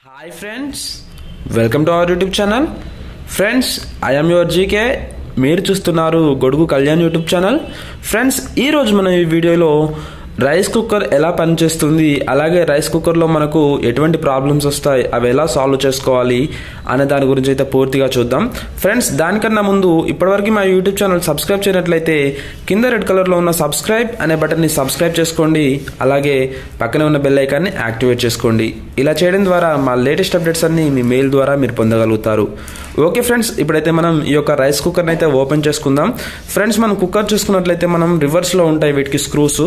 Hi friends, welcome to our YouTube channel. Friends, I am your GK. మీరు చూస్తున్నారు గొడుగు Kalyan YouTube channel. Friends, ఈ రోజు మనం ఈ వీడియోలో రైస్ కుక్కర్ ఎలా పనిచేస్తుంది, అలాగే రైస్ కుక్కర్లో మనకు ఎటువంటి ప్రాబ్లమ్స్ వస్తాయి, అవి ఎలా సాల్వ్ చేసుకోవాలి అనే దాని గురించి అయితే పూర్తిగా చూద్దాం. ఫ్రెండ్స్, దానికన్నా ముందు ఇప్పటివరకు మా యూట్యూబ్ ఛానల్ సబ్స్క్రైబ్ చేయనట్లయితే కింద రెడ్ కలర్లో ఉన్న సబ్స్క్రైబ్ అనే బటన్ని సబ్స్క్రైబ్ చేసుకోండి, అలాగే పక్కనే ఉన్న బెల్ ఐకాన్ని యాక్టివేట్ చేసుకోండి. ఇలా చేయడం ద్వారా మా లేటెస్ట్ అప్డేట్స్ అన్ని మీ మెయిల్ ద్వారా మీరు పొందగలుగుతారు. ఓకే ఫ్రెండ్స్, ఇప్పుడైతే మనం ఈ యొక్క రైస్ కుక్కర్ని అయితే ఓపెన్ చేసుకుందాం. ఫ్రెండ్స్, మనం కుక్కర్ చూసుకున్నట్లయితే మనం రివర్స్లో ఉంటాయి వీటికి స్క్రూస్,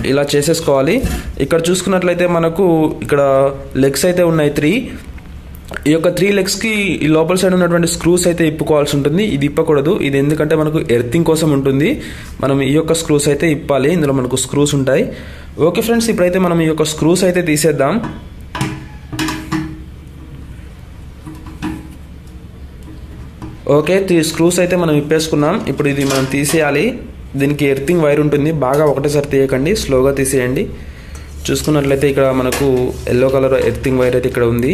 ఇలా చేసేసుకోవాలి. ఇక్కడ చూసుకున్నట్లయితే మనకు ఇక్కడ లెగ్స్ అయితే ఉన్నాయి 3. ఈ యొక్క 3 లెగ్స్కి ఈ లోపల సైడ్ ఉన్నటువంటి స్క్రూస్ అయితే ఇప్పుకోవాల్సి ఉంటుంది. ఇది ఇప్పకూడదు, ఇది ఎందుకంటే మనకు ఎర్తింగ్ కోసం ఉంటుంది. మనం ఈ యొక్క స్క్రూస్ అయితే ఇప్పాలి, ఇందులో మనకు స్క్రూస్ ఉంటాయి. ఓకే ఫ్రెండ్స్, ఇప్పుడైతే మనం ఈ యొక్క స్క్రూస్ అయితే తీసేద్దాం. ఓకే, 3 స్క్రూస్ అయితే మనం ఇప్పేసుకున్నాం. ఇప్పుడు ఇది మనం తీసేయాలి. దీనికి ఎర్తింగ్ వైర్ ఉంటుంది, బాగా ఒకటేసారి తీయకండి, స్లోగా తీసేయండి. చూసుకున్నట్లయితే ఇక్కడ మనకు ఎల్లో కలర్ ఎర్తింగ్ వైర్ అయితే ఇక్కడ ఉంది.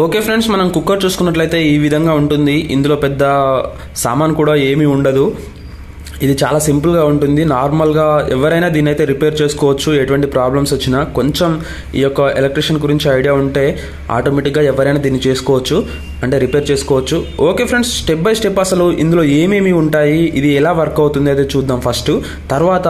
ఓకే ఫ్రెండ్స్, మనం కుక్కర్ చూసుకున్నట్లయితే ఈ విధంగా ఉంటుంది. ఇందులో పెద్ద సామాన్ కూడా ఏమీ ఉండదు. ఇది చాలా సింపుల్గా ఉంటుంది. నార్మల్గా ఎవరైనా దీన్ని అయితే రిపేర్ చేసుకోవచ్చు. ఎటువంటి ప్రాబ్లమ్స్ వచ్చినా కొంచెం ఈ యొక్క ఎలక్ట్రిషియన్ గురించి ఐడియా ఉంటే ఆటోమేటిక్గా ఎవరైనా దీన్ని చేసుకోవచ్చు, అంటే రిపేర్ చేసుకోవచ్చు. Okay friends, step by step అసలు ఇందులో ఏమేమి ఉంటాయి, ఇది ఎలా వర్క్ అవుతుంది అయితే చూద్దాం ఫస్ట్. తర్వాత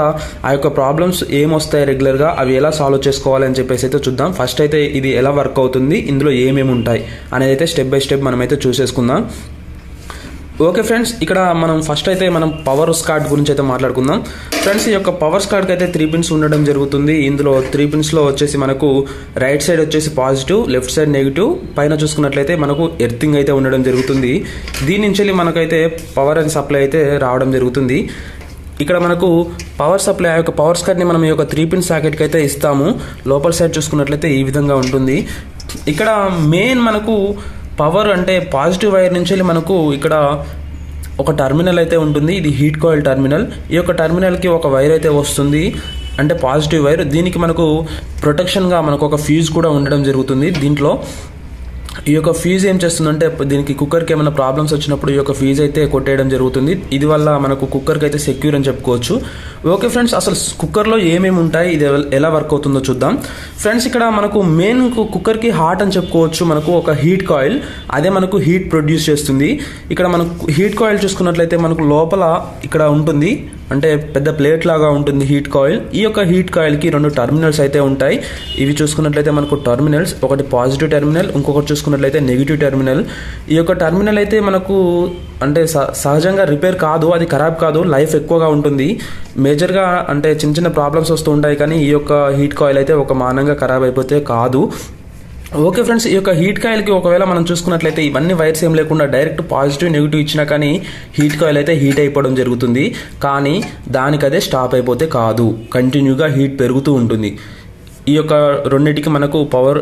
ఆ యొక్క ప్రాబ్లమ్స్ ఏమొస్తాయి రెగ్యులర్గా, అవి ఎలా సాల్వ్ చేసుకోవాలి అని చెప్పేసి అయితే చూద్దాం. ఫస్ట్ అయితే ఇది ఎలా వర్క్ అవుతుంది, ఇందులో ఏమేమి ఉంటాయి అనేది అయితే స్టెప్ బై స్టెప్ మనమైతే చూసేసుకుందాం. ఓకే ఫ్రెండ్స్, ఇక్కడ మనం ఫస్ట్ అయితే మనం పవర్ స్కాట్ గురించి అయితే మాట్లాడుకుందాం. ఫ్రెండ్స్, ఈ యొక్క పవర్ స్కాట్కి అయితే 3 పిన్స్ ఉండడం జరుగుతుంది. ఇందులో 3 పిన్స్లో వచ్చేసి మనకు రైట్ సైడ్ వచ్చేసి పాజిటివ్, లెఫ్ట్ సైడ్ నెగిటివ్, పైన చూసుకున్నట్లయితే మనకు ఎర్తింగ్ అయితే ఉండడం జరుగుతుంది. దీని నుంచి మనకైతే పవర్ అండ్ సప్లై అయితే రావడం జరుగుతుంది. ఇక్కడ మనకు పవర్ సప్లై ఆ యొక్క పవర్ స్కాట్ని మనం ఈ యొక్క 3 పిన్ సాకెట్కి అయితే ఇస్తాము. లోపల సైడ్ చూసుకున్నట్లయితే ఈ విధంగా ఉంటుంది. ఇక్కడ మెయిన్ మనకు పవర్ అంటే పాజిటివ్ వైర్ నుంచి మనకు ఇక్కడ ఒక టర్మినల్ అయితే ఉంటుంది. ఇది హీట్ కాయిల్ టర్మినల్. ఈ యొక్క టర్మినల్కి ఒక వైర్ అయితే వస్తుంది, అంటే పాజిటివ్ వైర్. దీనికి మనకు ప్రొటెక్షన్గా మనకు ఒక ఫ్యూజ్ కూడా ఉండడం జరుగుతుంది. దీంట్లో ఈ యొక్క ఫ్యూజ్ ఏం చేస్తుందంటే దీనికి కుక్కర్కి ఏమైనా ప్రాబ్లమ్స్ వచ్చినప్పుడు ఈ యొక్క ఫ్యూజ్ అయితే కొట్టేయడం జరుగుతుంది. ఇది వల్ల మనకు కుక్కర్కి అయితే సెక్యూర్ అని చెప్పుకోవచ్చు. ఓకే ఫ్రెండ్స్, అసలు కుక్కర్లో ఏమేమి ఉంటాయి, ఇది ఎలా వర్క్ అవుతుందో చూద్దాం. ఫ్రెండ్స్, ఇక్కడ మనకు మెయిన్ కుక్కర్కి హార్ట్ అని చెప్పుకోవచ్చు. మనకు ఒక హీట్ కాయిల్, అదే మనకు హీట్ ప్రొడ్యూస్ చేస్తుంది. ఇక్కడ మనకు హీట్ కాయిల్ చూసుకున్నట్లయితే మనకు లోపల ఇక్కడ ఉంటుంది, అంటే పెద్ద ప్లేట్ లాగా ఉంటుంది హీట్ కాయిల్. ఈ యొక్క హీట్ కాయిల్కి 2 టర్మినల్స్ అయితే ఉంటాయి. ఇవి చూసుకున్నట్లయితే మనకు టర్మినల్స్, ఒకటి పాజిటివ్ టర్మినల్, ఇంకొకటి చూసుకున్నట్లయితే నెగిటివ్ టర్మినల్. ఈ యొక్క టర్మినల్ అయితే మనకు అంటే సహజంగా రిపేర్ కాదు, అది ఖరాబ్ కాదు, లైఫ్ ఎక్కువగా ఉంటుంది. మేజర్గా అంటే చిన్న చిన్న ప్రాబ్లమ్స్ వస్తూ ఉంటాయి, కానీ ఈ యొక్క హీట్ కాయిల్ అయితే ఒక మానంగా ఖరాబ్ అయిపోతే కాదు. ఓకే ఫ్రెండ్స్, ఈ యొక్క హీట్ కాయిల్కి ఒకవేళ మనం చూసుకున్నట్లయితే ఇవన్నీ వైర్స్ ఏం లేకుండా డైరెక్ట్ పాజిటివ్ నెగిటివ్ ఇచ్చినా కానీ హీట్ కాయిల్ అయితే హీట్ అయిపోవడం జరుగుతుంది. కానీ దానికదే స్టాప్ అయిపోతే కాదు, కంటిన్యూగా హీట్ పెరుగుతూ ఉంటుంది. ఈ యొక్క రెండింటికి మనకు పవర్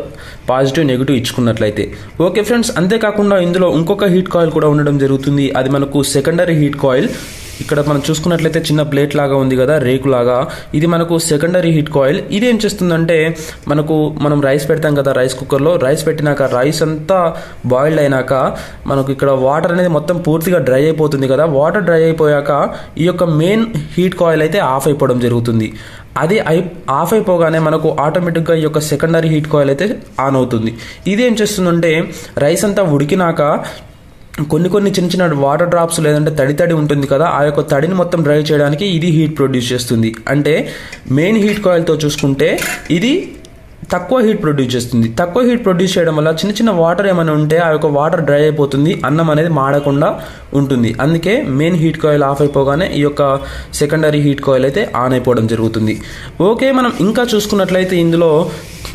పాజిటివ్ నెగిటివ్ ఇచ్చుకున్నట్లయితే. ఓకే ఫ్రెండ్స్, అంతేకాకుండా ఇందులో ఇంకొక హీట్ కాయిల్ కూడా ఉండడం జరుగుతుంది. అది మనకు సెకండరీ హీట్ కాయిల్. ఇక్కడ మనం చూసుకున్నట్లయితే చిన్న ప్లేట్ లాగా ఉంది కదా, రేకులాగా. ఇది మనకు సెకండరీ హీట్ కాయిల్. ఇది ఏం చేస్తుందంటే మనం రైస్ పెడతాం కదా రైస్ కుక్కర్లో, రైస్ పెట్టినాక రైస్ అంతా బాయిల్డ్ అయినాక మనకు ఇక్కడ వాటర్ అనేది మొత్తం పూర్తిగా డ్రై అయిపోతుంది కదా. వాటర్ డ్రై అయిపోయాక ఈ యొక్క మెయిన్ హీట్ కాయిల్ అయితే ఆఫ్ అయిపోవడం జరుగుతుంది. అది ఆఫ్ అయిపోగానే మనకు ఆటోమేటిక్గా ఈ యొక్క సెకండరీ హీట్ కాయిల్ అయితే ఆన్ అవుతుంది. ఇది ఏం చేస్తుందంటే రైస్ అంతా ఉడికినాక కొన్ని చిన్న చిన్న వాటర్ డ్రాప్స్ లేదంటే తడి ఉంటుంది కదా, ఆ యొక్క తడిని మొత్తం డ్రై చేయడానికి ఇది హీట్ ప్రొడ్యూస్ చేస్తుంది. అంటే మెయిన్ హీట్ కాయిల్తో చూసుకుంటే ఇది తక్కువ హీట్ ప్రొడ్యూస్ చేస్తుంది. తక్కువ హీట్ ప్రొడ్యూస్ చేయడం వల్ల చిన్న చిన్న వాటర్ ఏమైనా ఉంటే ఆ యొక్క వాటర్ డ్రై అయిపోతుంది, అన్నం అనేది మాడకుండా ఉంటుంది. అందుకే మెయిన్ హీట్ కాయిల్ ఆఫ్ అయిపోగానే ఈ యొక్క సెకండరీ హీట్ కాయిల్ అయితే ఆన్ అయిపోవడం జరుగుతుంది. ఓకే, మనం ఇంకా చూసుకున్నట్లయితే ఇందులో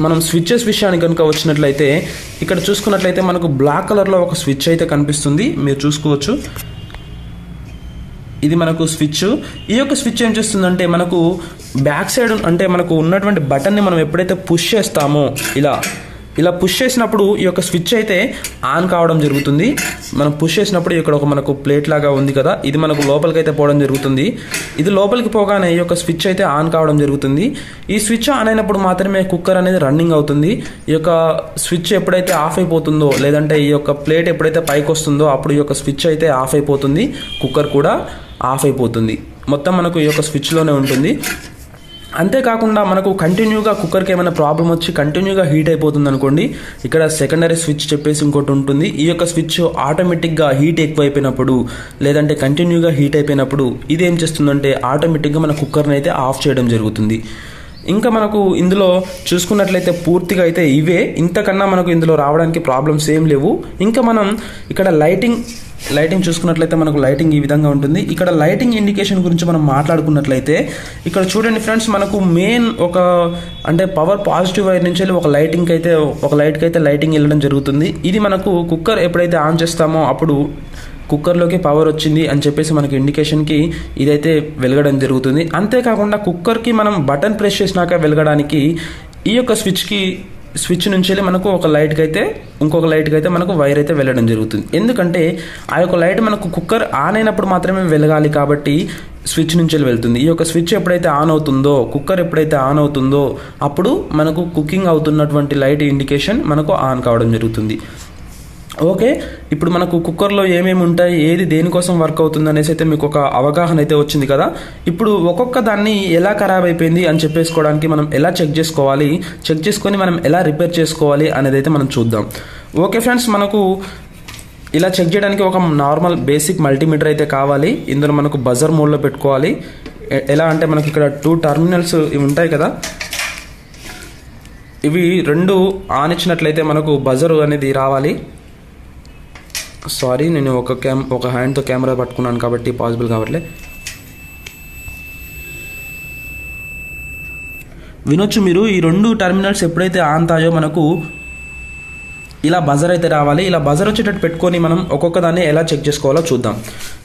మనం స్విచ్చెస్ విషయానికి కనుక వచ్చినట్లయితే ఇక్కడ చూసుకున్నట్లయితే మనకు బ్లాక్ కలర్లో ఒక స్విచ్ అయితే కనిపిస్తుంది, మీరు చూసుకోవచ్చు. ఇది మనకు స్విచ్. ఈ యొక్క స్విచ్ ఏం చేస్తుందంటే మనకు బ్యాక్ సైడ్ అంటే మనకు ఉన్నటువంటి బటన్ని మనం ఎప్పుడైతే పుష్ చేస్తామో ఇలా పుష్ చేసినప్పుడు ఈ యొక్క స్విచ్ అయితే ఆన్ కావడం జరుగుతుంది. మనం పుష్ చేసినప్పుడు ఇక్కడ ఒక మనకు ప్లేట్ లాగా ఉంది కదా, ఇది మనకు లోపలికి అయితే పోవడం జరుగుతుంది. ఇది లోపలికి పోగానే ఈ యొక్క స్విచ్ అయితే ఆన్ కావడం జరుగుతుంది. ఈ స్విచ్ ఆన్ అయినప్పుడు మాత్రమే కుక్కర్ అనేది రన్నింగ్ అవుతుంది. ఈ యొక్క స్విచ్ ఎప్పుడైతే ఆఫ్ అయిపోతుందో, లేదంటే ఈ యొక్క ప్లేట్ ఎప్పుడైతే పైకి వస్తుందో అప్పుడు ఈ యొక్క స్విచ్ అయితే ఆఫ్ అయిపోతుంది, కుక్కర్ కూడా ఆఫ్ అయిపోతుంది. మొత్తం మనకు ఈ యొక్క స్విచ్లోనే ఉంటుంది. అంతేకాకుండా మనకు కంటిన్యూగా కుక్కర్కి ఏమైనా ప్రాబ్లం వచ్చి కంటిన్యూగా హీట్ అయిపోతుంది అనుకోండి, ఇక్కడ సెకండరీ స్విచ్ చెప్పేసి ఇంకోటి ఉంటుంది. ఈ యొక్క స్విచ్ ఆటోమేటిక్గా హీట్ ఎక్కువైపోయినప్పుడు, లేదంటే కంటిన్యూగా హీట్ అయిపోయినప్పుడు ఇది ఏం చేస్తుందంటే ఆటోమేటిక్గా మన కుక్కర్ని అయితే ఆఫ్ చేయడం జరుగుతుంది. ఇంకా మనకు ఇందులో చూసుకున్నట్లయితే పూర్తిగా అయితే ఇవే, ఇంతకన్నా మనకు ఇందులో రావడానికి ప్రాబ్లమ్స్ ఏం లేవు. ఇంకా మనం ఇక్కడ లైటింగ్ చూసుకున్నట్లయితే మనకు లైటింగ్ ఈ విధంగా ఉంటుంది. ఇక్కడ లైటింగ్ ఇండికేషన్ గురించి మనం మాట్లాడుకున్నట్లయితే ఇక్కడ చూడండి ఫ్రెండ్స్, మనకు మెయిన్ అంటే పవర్ పాజిటివ్ వైర్ నుంచి వెళ్ళి ఒక లైట్కి అయితే లైటింగ్ వెళ్ళడం జరుగుతుంది. ఇది మనకు కుక్కర్ ఎప్పుడైతే ఆన్ చేస్తామో అప్పుడు కుక్కర్లోకి పవర్ వచ్చింది అని చెప్పేసి మనకి ఇండికేషన్కి ఇదైతే వెలగడం జరుగుతుంది. అంతేకాకుండా కుక్కర్కి మనం బటన్ ప్రెస్ చేసినాక వెలగడానికి ఈ యొక్క స్విచ్ నుంచి వెళ్ళి మనకు ఒక లైట్కి అయితే ఇంకొక లైట్కి అయితే మనకు వైర్ అయితే వెళ్ళడం జరుగుతుంది. ఎందుకంటే ఆ యొక్క లైట్ మనకు కుక్కర్ ఆన్ అయినప్పుడు మాత్రమే వెలగాలి కాబట్టి స్విచ్ నుంచి వెళ్ళి వెళ్తుంది. ఈ యొక్క స్విచ్ ఎప్పుడైతే ఆన్ అవుతుందో, కుక్కర్ ఎప్పుడైతే ఆన్ అవుతుందో అప్పుడు మనకు కుకింగ్ అవుతున్నటువంటి లైట్ ఇండికేషన్ మనకు ఆన్ కావడం జరుగుతుంది. ఓకే, ఇప్పుడు మనకు కుక్కర్లో ఏమేమి ఉంటాయి, ఏది దేనికోసం వర్క్ అవుతుంది అనేసి అయితే మీకు ఒక అవగాహన అయితే వచ్చింది కదా. ఇప్పుడు ఒక్కొక్క దాన్ని ఎలా ఖరాబ్ అయిపోయింది అని చెప్పేసుకోవడానికి మనం ఎలా చెక్ చేసుకొని మనం ఎలా రిపేర్ చేసుకోవాలి అనేది అయితే మనం చూద్దాం. ఓకే ఫ్రెండ్స్, మనకు ఇలా చెక్ చేయడానికి ఒక నార్మల్ బేసిక్ మల్టీమీటర్ అయితే కావాలి. ఇందులో మనకు బజర్ మోడ్లో పెట్టుకోవాలి. ఎలా అంటే మనకి ఇక్కడ 2 టర్మినల్స్ ఇవి ఉంటాయి కదా, ఇవి 2 ఆన్ ఇచ్చినట్లయితే మనకు బజర్ అనేది రావాలి. సారీ, నేను ఒక హ్యాండ్తో కెమెరా పట్టుకున్నాను కాబట్టి పాసిబుల్ కావట్లే. వినొచ్చు మీరు, ఈ 2 టర్మినల్స్ ఎప్పుడైతే ఆన్ తాయో మనకు ఇలా బజర్ అయితే రావాలి. ఇలా బజర్ వచ్చేటట్టు పెట్టుకొని మనం ఒక్కొక్క దాన్ని ఎలా చెక్ చేసుకోవాలో చూద్దాం.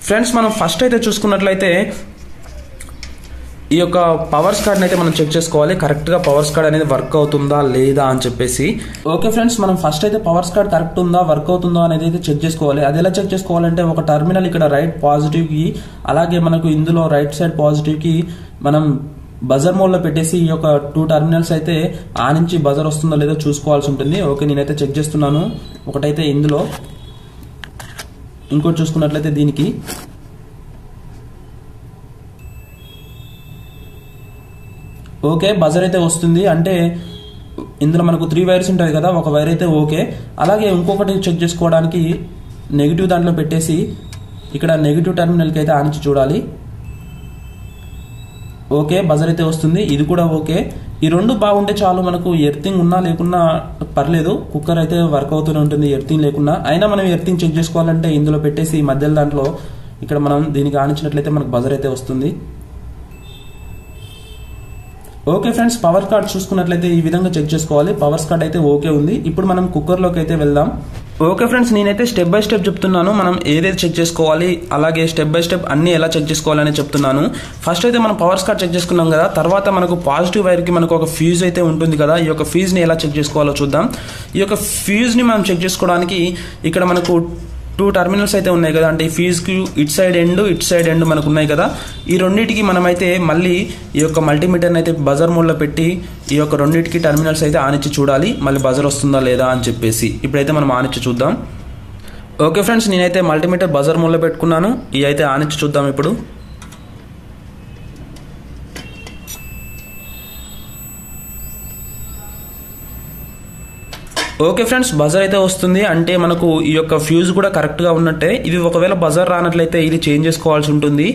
ఫ్రెండ్స్, మనం ఫస్ట్ అయితే చూసుకున్నట్లయితే ఈ యొక్క పవర్స్ కార్డ్ని అయితే మనం చెక్ చేసుకోవాలి, కరెక్ట్గా పవర్స్ కార్డ్ అనేది వర్క్ అవుతుందా లేదా అని చెప్పేసి. ఓకే ఫ్రెండ్స్, మనం ఫస్ట్ అయితే పవర్స్ కార్డ్ కరెక్ట్ ఉందా, వర్క్ అవుతుందా అనేది అయితే చెక్ చేసుకోవాలి. అది ఎలా చెక్ చేసుకోవాలంటే ఒక టర్మినల్ ఇక్కడ రైట్ పాజిటివ్కి, అలాగే మనకు ఇందులో రైట్ సైడ్ పాజిటివ్కి మనం బజర్ మోడ్లో పెట్టేసి ఈ యొక్క 2 టర్మినల్స్ అయితే ఆ నుంచి బజర్ వస్తుందో లేదో చూసుకోవాల్సి ఉంటుంది. ఓకే, నేనైతే చెక్ చేస్తున్నాను. ఒకటైతే ఇందులో, ఇంకోటి చూసుకున్నట్లయితే దీనికి. ఓకే, బజర్ అయితే వస్తుంది. అంటే ఇందులో మనకు 3 వైర్స్ ఉంటుంది కదా, ఒక వైర్ అయితే ఓకే. అలాగే ఇంకొకటి చెక్ చేసుకోవడానికి నెగిటివ్ దాంట్లో పెట్టేసి ఇక్కడ నెగిటివ్ టర్మినల్కి అయితే ఆనించి చూడాలి. ఓకే, బజర్ అయితే వస్తుంది, ఇది కూడా ఓకే. ఈ 2 బాగుంటే చాలు, మనకు ఎర్తింగ్ ఉన్నా లేకున్నా పర్లేదు, కుక్కర్ అయితే వర్క్ అవుతూనే ఉంటుంది ఎర్తింగ్ లేకున్నా. అయినా మనం ఎర్తింగ్ చెక్ చేసుకోవాలంటే ఇందులో పెట్టేసి మధ్యలో దాంట్లో ఇక్కడ మనం దీనికి ఆనించినట్లయితే మనకు బజర్ అయితే వస్తుంది. ఓకే ఫ్రెండ్స్, పవర్ కార్డ్ చూసుకున్నట్లయితే ఈ విధంగా చెక్ చేసుకోవాలి. పవర్స్ కార్డ్ అయితే ఓకే ఉంది. ఇప్పుడు మనం కుక్కర్లోకి అయితే వెళ్దాం. ఓకే ఫ్రెండ్స్, నేనైతే స్టెప్ బై స్టెప్ చెప్తున్నాను, మనం ఏదైతే చెక్ చేసుకోవాలి, అలాగే స్టెప్ బై స్టెప్ అన్ని ఎలా చెక్ చేసుకోవాలని చెప్తున్నాను. ఫస్ట్ అయితే మనం పవర్స్ కార్డ్ చెక్ చేసుకున్నాం కదా, తర్వాత మనకు పాజిటివ్ వైర్కి మనకు ఒక ఫ్యూజ్ అయితే ఉంటుంది కదా, ఈ యొక్క ఫ్యూజ్ని ఎలా చెక్ చేసుకోవాలో చూద్దాం. ఈ యొక్క ఫ్యూజ్ని మనం చెక్ చేసుకోవడానికి ఇక్కడ మనకు 2 టర్మినల్స్ అయితే ఉన్నాయి కదా, అంటే ఈ ఫ్యూజ్కి ఇటు సైడ్ ఎండ్ మనకు ఉన్నాయి కదా. ఈ రెండింటికి మనమైతే మళ్ళీ ఈ యొక్క మల్టీమీటర్ని అయితే బజర్ మోడ్లో పెట్టి ఈ యొక్క రెండింటికి టర్మినల్స్ అయితే ఆనిచ్చి చూడాలి, మళ్ళీ బజర్ వస్తుందా లేదా అని చెప్పేసి. ఇప్పుడైతే మనం ఆనిచ్చి చూద్దాం. ఓకే ఫ్రెండ్స్, నేనైతే మల్టీమీటర్ బజర్ మోడ్లో పెట్టుకున్నాను. ఇవి అయితే ఆనిచ్చి చూద్దాం ఇప్పుడు. ఓకే ఫ్రెండ్స్, బజర్ అయితే వస్తుంది, అంటే మనకు ఈ యొక్క ఫ్యూజ్ కూడా కరెక్ట్గా ఉన్నట్టే. ఇది ఒకవేళ బజర్ రానట్లయితే ఇది చేంజ్ చేసుకోవాల్సి ఉంటుంది.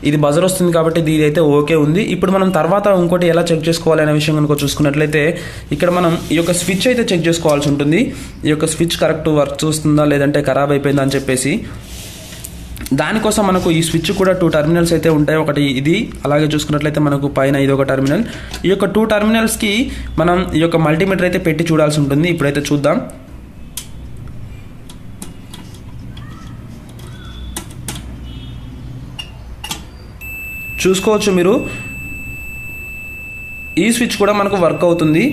ఇది బజర్ వస్తుంది కాబట్టి ఇది అయితే ఓకే ఉంది. ఇప్పుడు మనం తర్వాత ఇంకోటి ఎలా చెక్ చేసుకోవాలి అనే విషయం కనుక చూసుకున్నట్లయితే ఇక్కడ మనం ఈ యొక్క స్విచ్ అయితే చెక్ చేసుకోవాల్సి ఉంటుంది. ఈ యొక్క స్విచ్ కరెక్ట్ వర్క్ చూస్తుందా లేదంటే ఖరాబ్ అయిపోయిందా అని చెప్పేసి. దానికోసం మనకు ఈ స్విచ్ కూడా 2 టర్మినల్స్ అయితే ఉంటాయి. ఒకటి ఇది, అలాగే చూసుకున్నట్లయితే మనకు పైన ఇది ఒక టర్మినల్. ఈ యొక్క 2 టర్మినల్స్కి మనం ఈ యొక్క మల్టీమీటర్ అయితే పెట్టి చూడాల్సి ఉంటుంది. ఇప్పుడైతే చూద్దాం. చూసుకోవచ్చు మీరు, ఈ స్విచ్ కూడా మనకు వర్క్ అవుతుంది.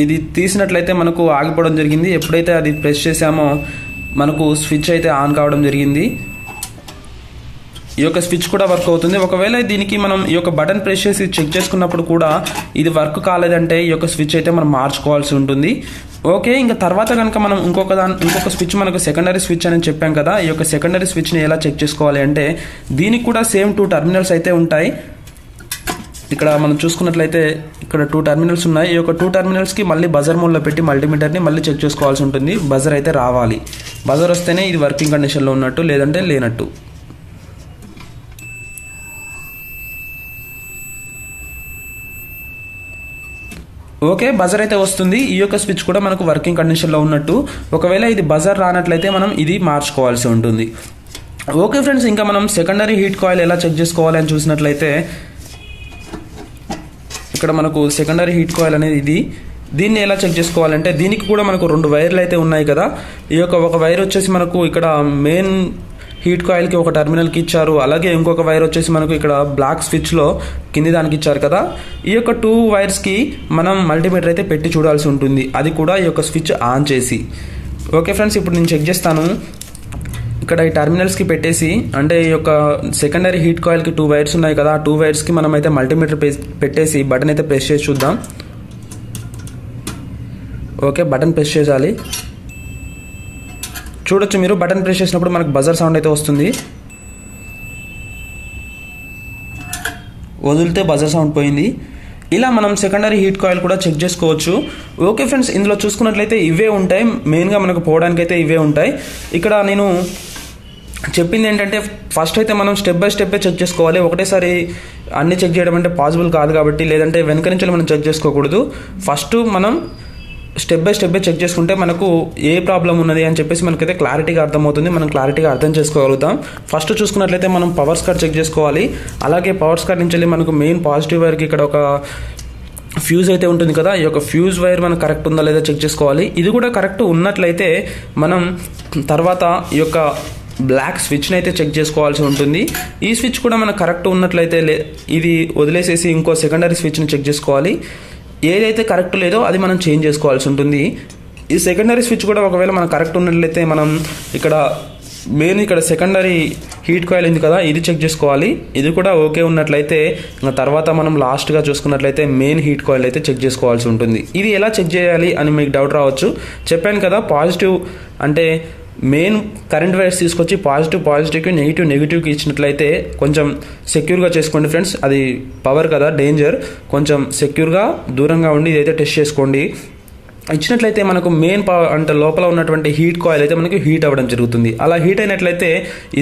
ఇది తీసినట్లయితే మనకు ఆగిపోవడం జరిగింది. ఎప్పుడైతే అది ప్రెస్ చేసామో మనకు స్విచ్ అయితే ఆన్ కావడం జరిగింది. ఈ యొక్క స్విచ్ కూడా వర్క్ అవుతుంది. ఒకవేళ దీనికి మనం ఈ యొక్క బటన్ ప్రెస్ చేసి చెక్ చేసుకున్నప్పుడు కూడా ఇది వర్క్ కాలేదంటే ఈ యొక్క స్విచ్ అయితే మనం మార్చుకోవాల్సి ఉంటుంది. ఓకే, ఇంకా తర్వాత కనుక మనం ఇంకొక స్విచ్ మనకు సెకండరీ స్విచ్ అని చెప్పాం కదా. ఈ యొక్క సెకండరీ స్విచ్ని ఎలా చెక్ చేసుకోవాలి అంటే దీనికి కూడా సేమ్ 2 టర్మినల్స్ అయితే ఉంటాయి. ఇక్కడ మనం చూసుకున్నట్లయితే ఇక్కడ 2 టర్మినల్స్ ఉన్నాయి. ఈ యొక్క 2 టర్మినల్స్కి మళ్ళీ బజర్ మోడ్లో పెట్టి మల్టీమీటర్ని మళ్ళీ చెక్ చేసుకోవాల్సి ఉంటుంది. బజర్ అయితే రావాలి. బజర్ వస్తేనే ఇది వర్కింగ్ కండిషన్లో ఉన్నట్టు, లేదంటే లేనట్టు. ఓకే, బజర్ అయితే వస్తుంది. ఈ యొక్క స్విచ్ కూడా మనకు వర్కింగ్ కండిషన్లో ఉన్నట్టు. ఒకవేళ ఇది బజర్ రానట్లయితే మనం ఇది మార్చుకోవాల్సి ఉంటుంది. ఓకే ఫ్రెండ్స్, ఇంకా మనం సెకండరీ హీట్ కాయిల్ ఎలా చెక్ చేసుకోవాలి అని చూసినట్లయితే ఇక్కడ మనకు సెకండరీ హీట్ కాయిల్ అనేది దీన్ని ఎలా చెక్ చేసుకోవాలంటే దీనికి కూడా మనకు 2 వైర్లు అయితే ఉన్నాయి కదా. ఈ యొక్క ఒక వైర్ వచ్చేసి మనకు ఇక్కడ మెయిన్ హీట్ కాయిల్కి ఒక టర్మినల్కి ఇచ్చారు. అలాగే ఇంకొక వైర్ వచ్చేసి మనకు ఇక్కడ బ్లాక్ స్విచ్లో కింది దానికి ఇచ్చారు కదా. ఈ యొక్క 2 వైర్స్కి మనం మల్టీమీటర్ అయితే పెట్టి చూడాల్సి ఉంటుంది, అది కూడా ఈ యొక్క స్విచ్ ఆన్ చేసి. ఓకే ఫ్రెండ్స్, ఇప్పుడు నేను చెక్ చేస్తాను. ఇక్కడ ఈ టర్మినల్స్కి పెట్టేసి, అంటే ఈ యొక్క సెకండరీ హీట్ కాయిల్కి 2 వైర్స్ ఉన్నాయి కదా, ఆ 2 వైర్స్కి మనం అయితే మల్టీమీటర్ పెట్టేసి బటన్ అయితే ప్రెస్ చేసి చూద్దాం. ఓకే, బటన్ ప్రెస్ చేయాలి. చూడొచ్చు మీరు, బటన్ ప్రెస్ చేసినప్పుడు మనకు బజర్ సౌండ్ అయితే వస్తుంది. వదిలితే బజర్ సౌండ్ పోయింది. ఇలా మనం సెకండరీ హీట్ కాయిల్ కూడా చెక్ చేసుకోవచ్చు. ఓకే ఫ్రెండ్స్, ఇందులో చూసుకున్నట్లయితే ఇవే ఉంటాయి. మెయిన్గా మనకు పోవడానికి అయితే ఇవే ఉంటాయి. ఇక్కడ నేను చెప్పింది ఏంటంటే ఫస్ట్ అయితే మనం స్టెప్ బై స్టెప్పే చెక్ చేసుకోవాలి. ఒకటేసారి అన్ని చెక్ చేయడం అంటే పాసిబుల్ కాదు కాబట్టి, లేదంటే వెనక నుంచి మనం చెక్ చేసుకోకూడదు. ఫస్ట్ మనం స్టెప్ బై స్టెప్పే చెక్ చేసుకుంటే మనకు ఏ ప్రాబ్లం ఉన్నది అని చెప్పేసి మనకైతే క్లారిటీగా అర్థమవుతుంది. మనం క్లారిటీగా అర్థం చేసుకోగలుగుతాం. ఫస్ట్ చూసుకున్నట్లయితే మనం పవర్ స్కట్ చెక్ చేసుకోవాలి. అలాగే పవర్ స్కట్ నుంచి వెళ్ళి మనకు మెయిన్ పాజిటివ్ వైర్కి ఇక్కడ ఒక ఫ్యూజ్ అయితే ఉంటుంది కదా, ఈ యొక్క ఫ్యూజ్ వైర్ మనకు కరెక్ట్ ఉందా లేదా చెక్ చేసుకోవాలి. ఇది కూడా కరెక్ట్ ఉన్నట్లయితే మనం తర్వాత ఈ యొక్క బ్లాక్ స్విచ్ని అయితే చెక్ చేసుకోవాల్సి ఉంటుంది. ఈ స్విచ్ కూడా మనకు కరెక్ట్ ఉన్నట్లయితే ఇది వదిలేసేసి ఇంకో సెకండరీ స్విచ్ని చెక్ చేసుకోవాలి. ఏదైతే కరెక్ట్ లేదో అది మనం చేంజ్ చేసుకోవాల్సి ఉంటుంది. ఈ సెకండరీ స్విచ్ కూడా ఒకవేళ మనకు కరెక్ట్ ఉన్నట్లయితే మనం ఇక్కడ సెకండరీ హీట్ కాయిల్ ఉంది కదా, ఇది చెక్ చేసుకోవాలి. ఇది కూడా ఓకే ఉన్నట్లయితే ఇంకా తర్వాత మనం లాస్ట్గా చూసుకున్నట్లయితే మెయిన్ హీట్ కాయిల్ అయితే చెక్ చేసుకోవాల్సి ఉంటుంది. ఇది ఎలా చెక్ చేయాలి అని మీకు డౌట్ రావచ్చు. చెప్పాను కదా, పాజిటివ్ అంటే మెయిన్ కరెంట్ వైర్స్ తీసుకొచ్చి పాజిటివ్కి నెగిటివ్కి ఇచ్చినట్లయితే కొంచెం సెక్యూర్గా చేసుకోండి ఫ్రెండ్స్. అది పవర్ కదా, డేంజర్. కొంచెం సెక్యూర్గా దూరంగా ఉండి ఇదైతే టెస్ట్ చేసుకోండి. ఇచ్చినట్లయితే మనకు మెయిన్ పవర్ అంటే లోపల ఉన్నటువంటి హీట్ కాయిల్ అయితే మనకి హీట్ అవ్వడం జరుగుతుంది. అలా హీట్ అయినట్లయితే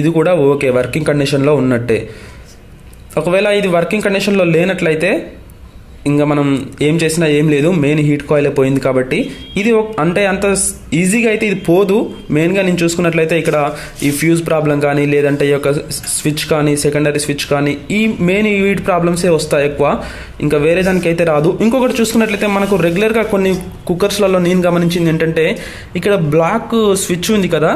ఇది కూడా ఓకే, వర్కింగ్ కండిషన్లో ఉన్నట్టే. ఒకవేళ ఇది వర్కింగ్ కండిషన్లో లేనట్లయితే ఇంకా మనం ఏం చేసినా ఏం లేదు, మెయిన్ హీట్ కాయిల్ పోయింది కాబట్టి. ఇది అంటే అంత ఈజీగా అయితే ఇది పోదు. మెయిన్గా నేను చూసుకున్నట్లయితే ఇక్కడ ఈ ఫ్యూజ్ ప్రాబ్లం కానీ, లేదంటే ఈ యొక్క స్విచ్ కానీ, సెకండరీ స్విచ్ కానీ, ఈ మెయిన్ హీట్ ప్రాబ్లమ్సే వస్తాయి ఎక్కువ, ఇంకా వేరే దానికి అయితే రాదు. ఇంకొకటి చూసుకున్నట్లయితే మనకు రెగ్యులర్గా కొన్ని కుక్కర్స్లలో నేను గమనించింది ఏంటంటే ఇక్కడ బ్లాక్ స్విచ్ ఉంది కదా,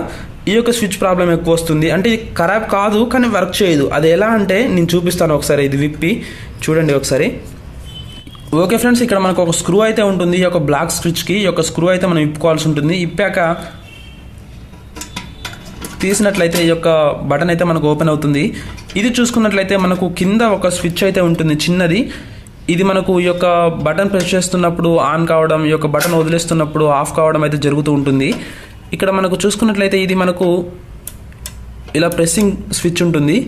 ఈ యొక్క స్విచ్ ప్రాబ్లం ఎక్కువ వస్తుంది. అంటే ఇది ఖరాబ్ కాదు కానీ వర్క్ చేయదు. అది ఎలా అంటే నేను చూపిస్తాను ఒకసారి. ఇది విప్పి చూడండి ఒకసారి. ఓకే ఫ్రెండ్స్, ఇక్కడ మనకు ఒక స్క్రూ అయితే ఉంటుంది. ఈ యొక్క బ్లాక్ స్విచ్కి ఈ యొక్క స్క్రూ అయితే మనం ఇప్పుకోవాల్సి ఉంటుంది. ఇప్పాక తీసినట్లయితే ఈ యొక్క బటన్ అయితే మనకు ఓపెన్ అవుతుంది. ఇది చూసుకున్నట్లయితే మనకు కింద ఒక స్విచ్ అయితే ఉంటుంది చిన్నది. ఇది మనకు ఈ యొక్క బటన్ ప్రెస్ చేస్తున్నప్పుడు ఆన్ కావడం, ఈ యొక్క బటన్ వదిలేస్తున్నప్పుడు ఆఫ్ కావడం అయితే జరుగుతూ ఉంటుంది. ఇక్కడ మనకు చూసుకున్నట్లయితే ఇది మనకు ఇలా ప్రెస్సింగ్ స్విచ్ ఉంటుంది.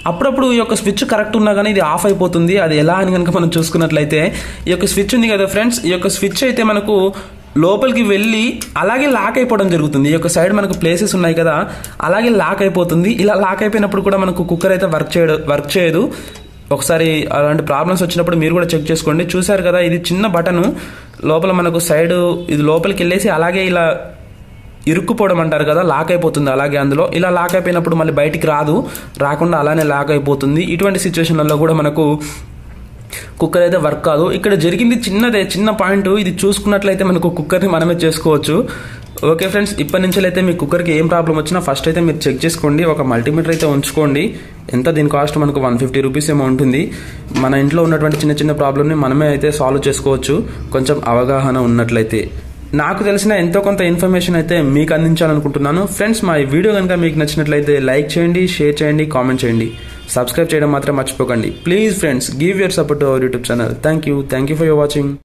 అప్పుడప్పుడు ఈ యొక్క స్విచ్ కరెక్ట్ ఉన్నా కానీ ఇది ఆఫ్ అయిపోతుంది. అది ఎలా అని కనుక మనం చూసుకున్నట్లయితే ఈ యొక్క స్విచ్ ఉంది కదా ఫ్రెండ్స్, ఈ యొక్క స్విచ్ అయితే మనకు లోపలికి వెళ్ళి అలాగే లాక్ అయిపోవడం జరుగుతుంది. ఈ యొక్క సైడ్ మనకు ప్లేసెస్ ఉన్నాయి కదా, అలాగే లాక్ అయిపోతుంది. ఇలా లాక్ అయిపోయినప్పుడు కూడా మనకు కుక్కర్ అయితే వర్క్ చేయదు. ఒకసారి అలాంటి ప్రాబ్లమ్స్ వచ్చినప్పుడు మీరు కూడా చెక్ చేసుకోండి. చూసారు కదా, ఇది చిన్న బటను లోపల మనకు సైడ్ ఇది లోపలికి వెళ్ళేసి అలాగే ఇలా ఇరుక్కుపోవడం అంటారు కదా, లాక్ అయిపోతుంది. అలాగే అందులో ఇలా లాక్ అయిపోయినప్పుడు మళ్ళీ బయటికి రాకుండా అలానే లాక్ అయిపోతుంది. ఇటువంటి సిచ్యువేషన్లలో కూడా మనకు కుక్కర్ అయితే వర్క్ కాదు. ఇక్కడ జరిగింది చిన్న పాయింట్. ఇది చూసుకున్నట్లయితే మనకు కుక్కర్ని మనమే చేసుకోవచ్చు. ఓకే ఫ్రెండ్స్, ఇప్పటి నుంచి అయితే మీ కుక్కర్కి ఏం ప్రాబ్లం వచ్చినా ఫస్ట్ అయితే మీరు చెక్ చేసుకోండి. ఒక మల్టీమీటర్ అయితే ఉంచుకోండి. ఎంత దీని కాస్ట్ మనకు 150 రూపీస్ ఏమో ఉంటుంది. మన ఇంట్లో ఉన్నటువంటి చిన్న చిన్న ప్రాబ్లమ్ని మనమే అయితే సాల్వ్ చేసుకోవచ్చు కొంచెం అవగాహన ఉన్నట్లయితే. నాకు తెలిసిన ఎంతో కొంత ఇన్ఫర్మేషన్ అయితే మీకు అందించాలనుకుంటున్నాను. ఫ్రెండ్స్, మా ఈ వీడియో కనుక మీకు నచ్చినట్లయితే లైక్ చేయండి, షేర్ చేయండి, కామెంట్ చేయండి, సబ్స్క్రైబ్ చేయడం మాత్రం మర్చిపోకండి. Please friends, give your support to our YouTube channel. Thank you for your watching.